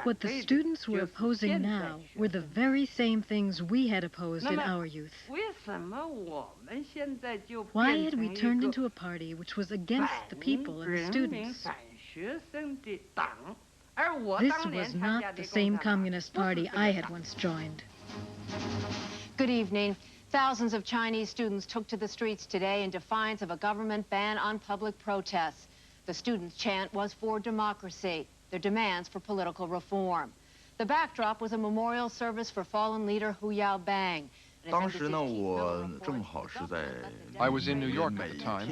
What the students were opposing now were the very same things we had opposed in our youth. Why had we turned into a party which was against the people and the students? This was not the same Communist Party I had once joined. Good evening. Thousands of Chinese students took to the streets today in defiance of a government ban on public protests. The students' chant was for democracy, their demands for political reform. The backdrop was a memorial service for fallen leader Hu Yaobang. I was in New York at the time.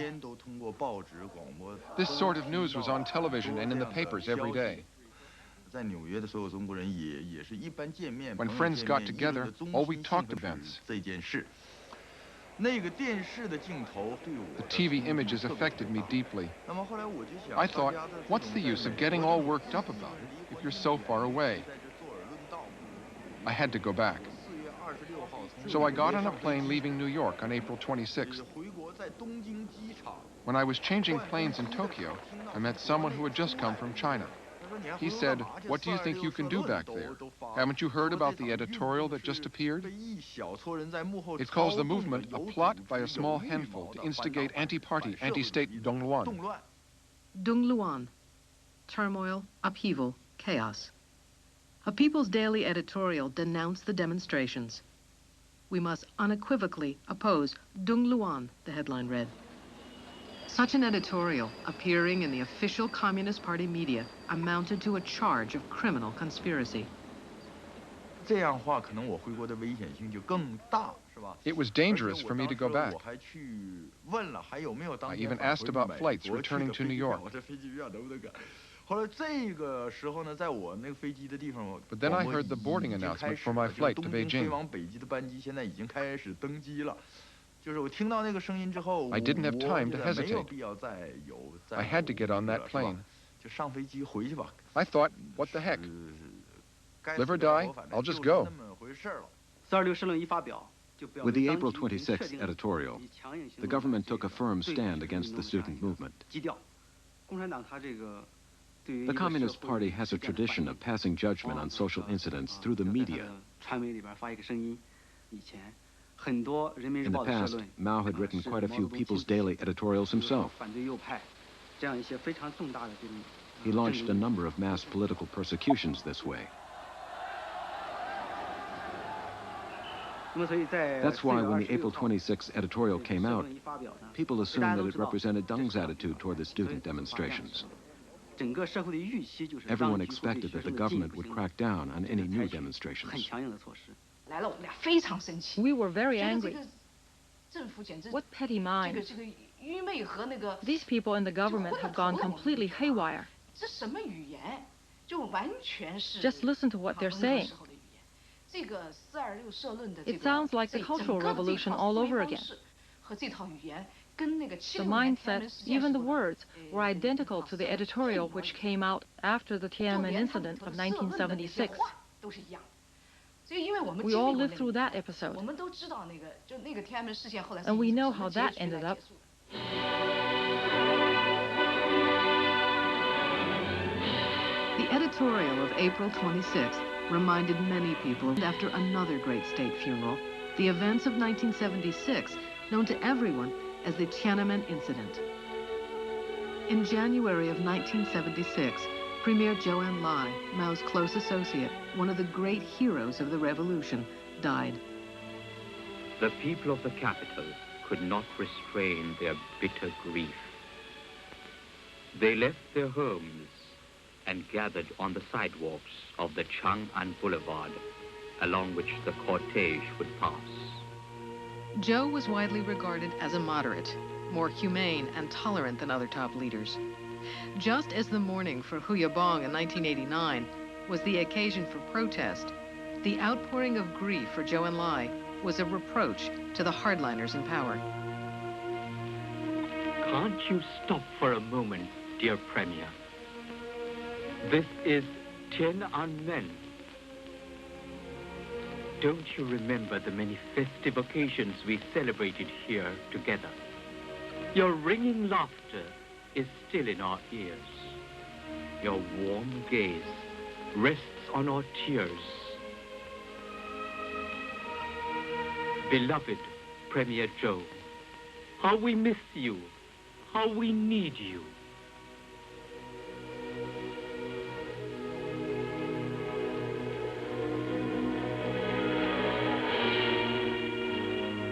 This sort of news was on television and in the papers every day. When friends got together, all we talked about events. The TV images affected me deeply. I thought, what's the use of getting all worked up about it if you're so far away? I had to go back. So I got on a plane leaving New York on April 26th. When I was changing planes in Tokyo, I met someone who had just come from China. He said, "What do you think you can do back there? Haven't you heard about the editorial that just appeared? It calls the movement a plot by a small handful to instigate anti-party, anti-state Dongluan." Dongluan, turmoil, upheaval, chaos. A People's Daily editorial denounced the demonstrations. "We must unequivocally oppose Dongluan," the headline read. Such an editorial, appearing in the official Communist Party media, amounted to a charge of criminal conspiracy. It was dangerous for me to go back. I even asked about flights returning to New York. But then I heard the boarding announcement for my flight to Beijing. I didn't have time to hesitate. I had to get on that plane. I thought, what the heck? Live or die, I'll just go. With the April 26th editorial, the government took a firm stand against the student movement. The Communist Party has a tradition of passing judgment on social incidents through the media. In the past, Mao had written quite a few People's Daily editorials himself. He launched a number of mass political persecutions this way. That's why when the April 26th editorial came out, people assumed that it represented Deng's attitude toward the student demonstrations. Everyone expected that the government would crack down on any new demonstrations. We were very angry. What petty minds. These people in the government have gone completely haywire. Just listen to what they're saying. It sounds like the Cultural Revolution all over again. The mindset, even the words, were identical to the editorial which came out after the Tiananmen incident of 1976. We all lived through that episode, and we know how that ended up. The editorial of April 26th reminded many people after another great state funeral, the events of 1976, known to everyone as the Tiananmen incident. In January of 1976, Premier Zhou Enlai, Mao's close associate, one of the great heroes of the revolution, died. The people of the capital could not restrain their bitter grief. They left their homes and gathered on the sidewalks of the Chang'an Boulevard, along which the cortege would pass. Zhou was widely regarded as a moderate, more humane and tolerant than other top leaders. Just as the mourning for Hu Yaobang in 1989 was the occasion for protest, the outpouring of grief for Zhou Enlai was a reproach to the hardliners in power. Can't you stop for a moment, dear Premier? This is Tiananmen. Don't you remember the many festive occasions we celebrated here together? Your ringing laughter is still in our ears. Your warm gaze rests on our tears. Beloved Premier Joe, how we miss you, how we need you.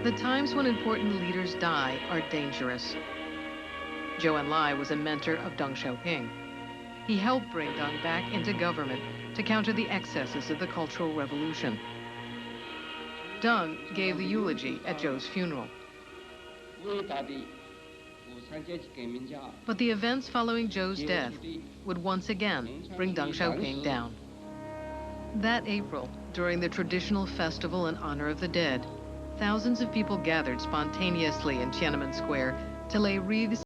The times when important leaders die are dangerous. Zhou Enlai was a mentor of Deng Xiaoping. He helped bring Deng back into government to counter the excesses of the Cultural Revolution. Deng gave the eulogy at Zhou's funeral. But the events following Zhou's death would once again bring Deng Xiaoping down. That April, during the traditional festival in honor of the dead, thousands of people gathered spontaneously in Tiananmen Square to lay wreaths